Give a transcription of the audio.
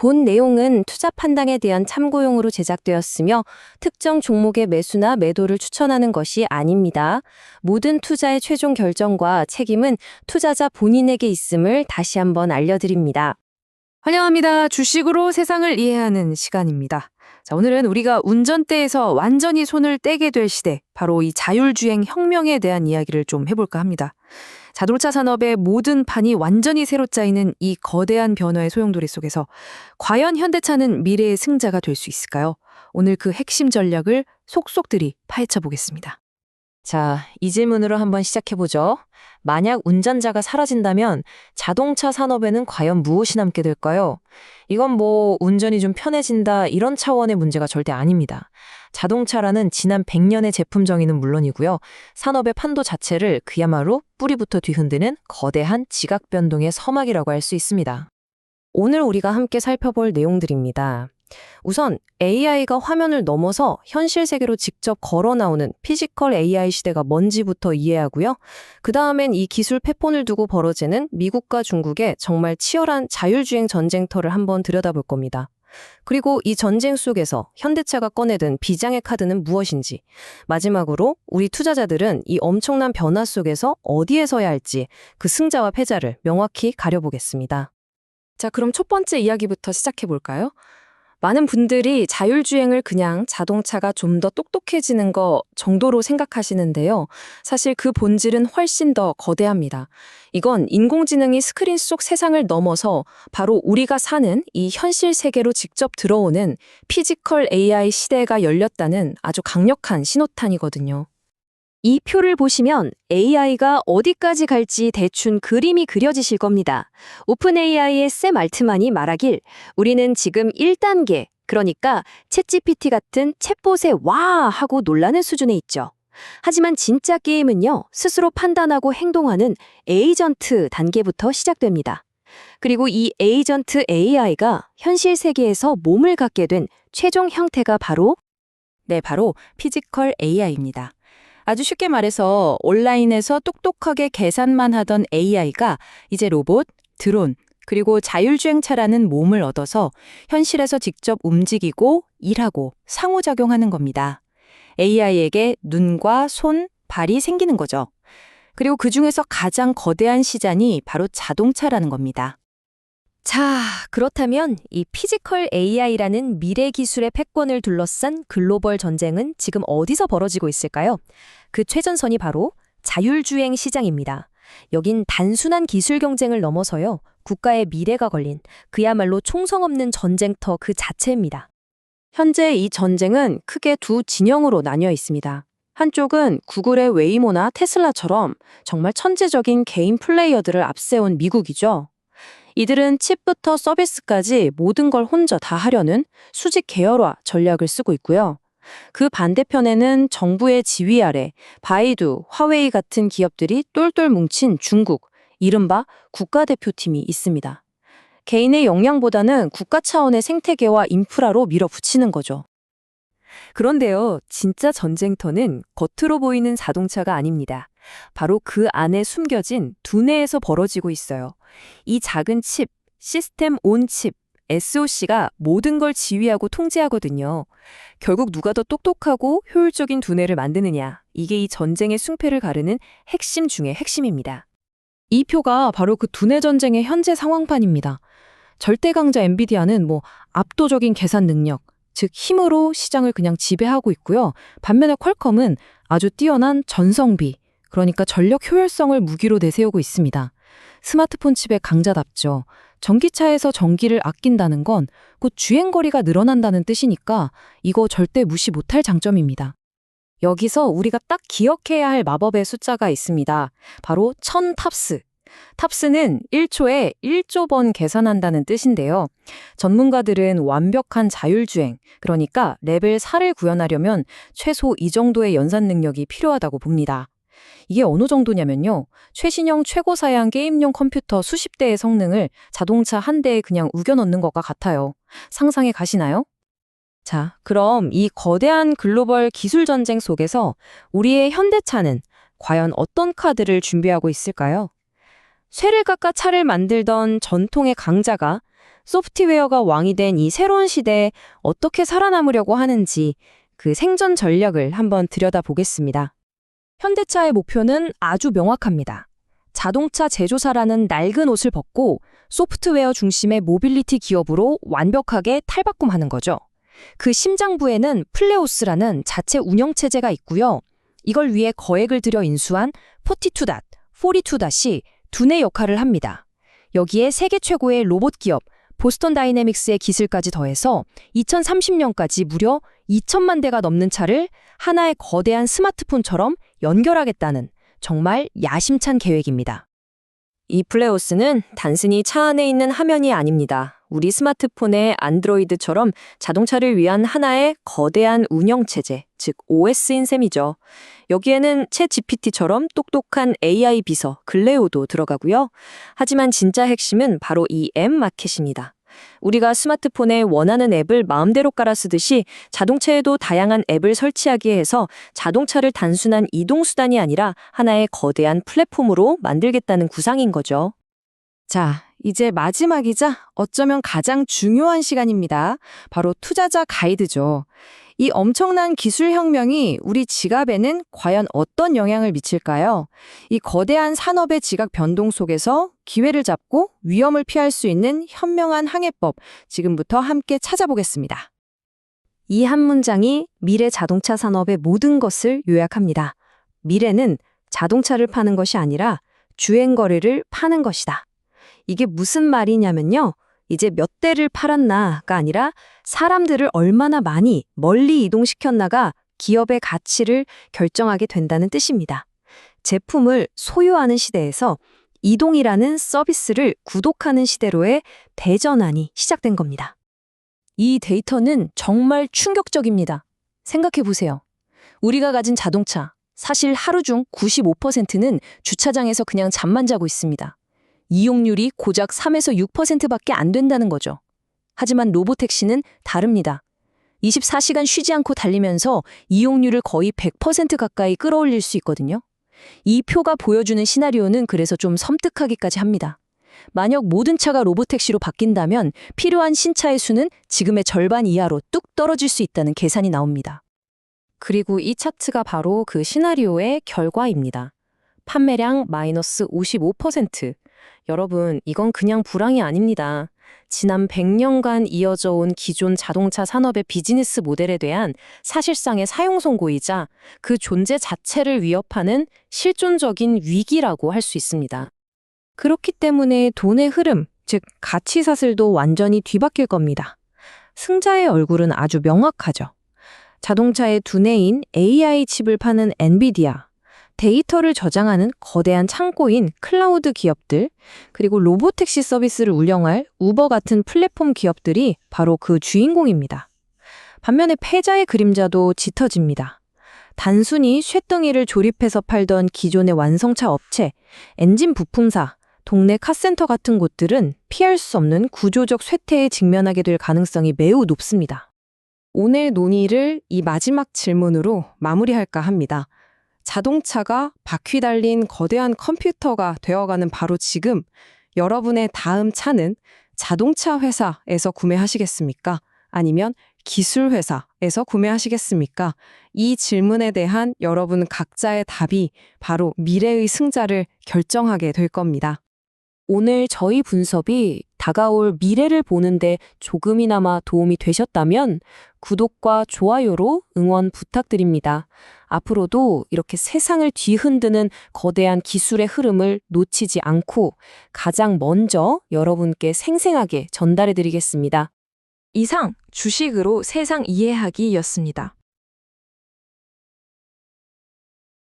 본 내용은 투자 판단에 대한 참고용으로 제작되었으며 특정 종목의 매수나 매도를 추천하는 것이 아닙니다. 모든 투자의 최종 결정과 책임은 투자자 본인에게 있음을 다시 한번 알려드립니다. 환영합니다. 주식으로 세상을 이해하는 시간입니다. 자, 오늘은 우리가 운전대에서 완전히 손을 떼게 될 시대, 바로 이 자율주행 혁명에 대한 이야기를 좀 해볼까 합니다. 자동차 산업의 모든 판이 완전히 새로 짜이는 이 거대한 변화의 소용돌이 속에서 과연 현대차는 미래의 승자가 될 수 있을까요? 오늘 그 핵심 전략을 속속들이 파헤쳐 보겠습니다. 자, 이 질문으로 한번 시작해보죠. 만약 운전자가 사라진다면 자동차 산업에는 과연 무엇이 남게 될까요? 이건 뭐 운전이 좀 편해진다 이런 차원의 문제가 절대 아닙니다. 자동차라는 지난 100년의 제품 정의는 물론이고요. 산업의 판도 자체를 그야말로 뿌리부터 뒤흔드는 거대한 지각 변동의 서막이라고 할 수 있습니다. 오늘 우리가 함께 살펴볼 내용들입니다. 우선 AI가 화면을 넘어서 현실 세계로 직접 걸어 나오는 피지컬 AI 시대가 뭔지부터 이해하고요. 그 다음엔 이 기술 패권을 두고 벌어지는 미국과 중국의 정말 치열한 자율주행 전쟁터를 한번 들여다볼 겁니다. 그리고 이 전쟁 속에서 현대차가 꺼내든 비장의 카드는 무엇인지, 마지막으로 우리 투자자들은 이 엄청난 변화 속에서 어디에 서야 할지 그 승자와 패자를 명확히 가려보겠습니다. 자, 그럼 첫 번째 이야기부터 시작해 볼까요? 많은 분들이 자율주행을 그냥 자동차가 좀 더 똑똑해지는 거 정도로 생각하시는데요. 사실 그 본질은 훨씬 더 거대합니다. 이건 인공지능이 스크린 속 세상을 넘어서 바로 우리가 사는 이 현실 세계로 직접 들어오는 피지컬 AI 시대가 열렸다는 아주 강력한 신호탄이거든요. 이 표를 보시면 AI가 어디까지 갈지 대충 그림이 그려지실 겁니다. 오픈 AI의 샘 알트만이 말하길 우리는 지금 1단계, 그러니까 챗GPT 같은 챗봇에 와 하고 놀라는 수준에 있죠. 하지만 진짜 게임은요, 스스로 판단하고 행동하는 에이전트 단계부터 시작됩니다. 그리고 이 에이전트 AI가 현실 세계에서 몸을 갖게 된 최종 형태가 바로 피지컬 AI입니다. 아주 쉽게 말해서 온라인에서 똑똑하게 계산만 하던 AI가 이제 로봇, 드론, 그리고 자율주행차라는 몸을 얻어서 현실에서 직접 움직이고 일하고 상호작용하는 겁니다. AI에게 눈과 손, 발이 생기는 거죠. 그리고 그중에서 가장 거대한 시장이 바로 자동차라는 겁니다. 자, 그렇다면 이 피지컬 AI라는 미래 기술의 패권을 둘러싼 글로벌 전쟁은 지금 어디서 벌어지고 있을까요? 그 최전선이 바로 자율주행 시장입니다. 여긴 단순한 기술 경쟁을 넘어서요, 국가의 미래가 걸린 그야말로 총성 없는 전쟁터 그 자체입니다. 현재 이 전쟁은 크게 두 진영으로 나뉘어 있습니다. 한쪽은 구글의 웨이모나 테슬라처럼 정말 천재적인 개인 플레이어들을 앞세운 미국이죠. 이들은 칩부터 서비스까지 모든 걸 혼자 다 하려는 수직 계열화 전략을 쓰고 있고요. 그 반대편에는 정부의 지휘 아래 바이두, 화웨이 같은 기업들이 똘똘 뭉친 중국, 이른바 국가대표팀이 있습니다. 개인의 역량보다는 국가 차원의 생태계와 인프라로 밀어붙이는 거죠. 그런데요, 진짜 전쟁터는 겉으로 보이는 자동차가 아닙니다. 바로 그 안에 숨겨진 두뇌에서 벌어지고 있어요. 이 작은 칩, 시스템 온 칩, SoC가 모든 걸 지휘하고 통제하거든요. 결국 누가 더 똑똑하고 효율적인 두뇌를 만드느냐, 이게 이 전쟁의 승패를 가르는 핵심 중의 핵심입니다. 이 표가 바로 그 두뇌 전쟁의 현재 상황판입니다. 절대 강자 엔비디아는 압도적인 계산 능력, 즉 힘으로 시장을 그냥 지배하고 있고요. 반면에 퀄컴은 아주 뛰어난 전성비, 그러니까 전력 효율성을 무기로 내세우고 있습니다. 스마트폰 칩의 강자답죠. 전기차에서 전기를 아낀다는 건 곧 주행거리가 늘어난다는 뜻이니까 이거 절대 무시 못할 장점입니다. 여기서 우리가 딱 기억해야 할 마법의 숫자가 있습니다. 바로 1000탑스. 탑스는 1초에 1조 번 계산한다는 뜻인데요. 전문가들은 완벽한 자율주행, 그러니까 레벨 4를 구현하려면 최소 이 정도의 연산 능력이 필요하다고 봅니다. 이게 어느 정도냐면요, 최신형 최고 사양 게임용 컴퓨터 수십 대의 성능을 자동차 한 대에 그냥 우겨 넣는 것과 같아요. 상상해 가시나요? 자, 그럼 이 거대한 글로벌 기술 전쟁 속에서 우리의 현대차는 과연 어떤 카드를 준비하고 있을까요? 쇠를 깎아 차를 만들던 전통의 강자가 소프트웨어가 왕이 된 이 새로운 시대에 어떻게 살아남으려고 하는지 그 생존 전략을 한번 들여다보겠습니다. 현대차의 목표는 아주 명확합니다. 자동차 제조사라는 낡은 옷을 벗고 소프트웨어 중심의 모빌리티 기업으로 완벽하게 탈바꿈하는 거죠. 그 심장부에는 플레오스라는 자체 운영체제가 있고요. 이걸 위해 거액을 들여 인수한 42닷, 42닷이 두뇌 역할을 합니다. 여기에 세계 최고의 로봇 기업 보스턴 다이내믹스의 기술까지 더해서 2030년까지 무려 2천만 대가 넘는 차를 하나의 거대한 스마트폰처럼 연결하겠다는 정말 야심찬 계획입니다. 이 플레오스는 단순히 차 안에 있는 화면이 아닙니다. 우리 스마트폰의 안드로이드처럼 자동차를 위한 하나의 거대한 운영체제, 즉 OS인 셈이죠. 여기에는 챗 GPT처럼 똑똑한 AI 비서 글레오도 들어가고요. 하지만 진짜 핵심은 바로 이 앱 마켓입니다. 우리가 스마트폰에 원하는 앱을 마음대로 깔아 쓰듯이 자동차에도 다양한 앱을 설치하게 해서 자동차를 단순한 이동수단이 아니라 하나의 거대한 플랫폼으로 만들겠다는 구상인 거죠. 자, 이제 마지막이자 어쩌면 가장 중요한 시간입니다. 바로 투자자 가이드죠. 이 엄청난 기술 혁명이 우리 지갑에는 과연 어떤 영향을 미칠까요? 이 거대한 산업의 지각 변동 속에서 기회를 잡고 위험을 피할 수 있는 현명한 항해법, 지금부터 함께 찾아보겠습니다. 이 한 문장이 미래 자동차 산업의 모든 것을 요약합니다. 미래는 자동차를 파는 것이 아니라 주행거리를 파는 것이다. 이게 무슨 말이냐면요. 이제 몇 대를 팔았나가 아니라 사람들을 얼마나 많이 멀리 이동시켰나가 기업의 가치를 결정하게 된다는 뜻입니다. 제품을 소유하는 시대에서 이동이라는 서비스를 구독하는 시대로의 대전환이 시작된 겁니다. 이 데이터는 정말 충격적입니다. 생각해 보세요. 우리가 가진 자동차, 사실 하루 중 95%는 주차장에서 그냥 잠만 자고 있습니다. 이용률이 고작 3에서 6%밖에 안 된다는 거죠. 하지만 로보택시는 다릅니다. 24시간 쉬지 않고 달리면서 이용률을 거의 100% 가까이 끌어올릴 수 있거든요. 이 표가 보여주는 시나리오는 그래서 좀 섬뜩하기까지 합니다. 만약 모든 차가 로보택시로 바뀐다면 필요한 신차의 수는 지금의 절반 이하로 뚝 떨어질 수 있다는 계산이 나옵니다. 그리고 이 차트가 바로 그 시나리오의 결과입니다. 판매량 마이너스 55%. 여러분, 이건 그냥 불황이 아닙니다. 지난 100년간 이어져 온 기존 자동차 산업의 비즈니스 모델에 대한 사실상의 사용 선고이자 그 존재 자체를 위협하는 실존적인 위기라고 할 수 있습니다. 그렇기 때문에 돈의 흐름, 즉 가치 사슬도 완전히 뒤바뀔 겁니다. 승자의 얼굴은 아주 명확하죠. 자동차의 두뇌인 AI 칩을 파는 엔비디아, 데이터를 저장하는 거대한 창고인 클라우드 기업들, 그리고 로보택시 서비스를 운영할 우버 같은 플랫폼 기업들이 바로 그 주인공입니다. 반면에 패자의 그림자도 짙어집니다. 단순히 쇳덩이를 조립해서 팔던 기존의 완성차 업체, 엔진 부품사, 동네 카센터 같은 곳들은 피할 수 없는 구조적 쇠퇴에 직면하게 될 가능성이 매우 높습니다. 오늘 논의를 이 마지막 질문으로 마무리할까 합니다. 자동차가 바퀴 달린 거대한 컴퓨터가 되어가는 바로 지금, 여러분의 다음 차는 자동차 회사에서 구매하시겠습니까? 아니면 기술 회사에서 구매하시겠습니까? 이 질문에 대한 여러분 각자의 답이 바로 미래의 승자를 결정하게 될 겁니다. 오늘 저희 분석이 다가올 미래를 보는데 조금이나마 도움이 되셨다면 구독과 좋아요로 응원 부탁드립니다. 앞으로도 이렇게 세상을 뒤흔드는 거대한 기술의 흐름을 놓치지 않고 가장 먼저 여러분께 생생하게 전달해드리겠습니다. 이상 주식으로 세상 이해하기였습니다.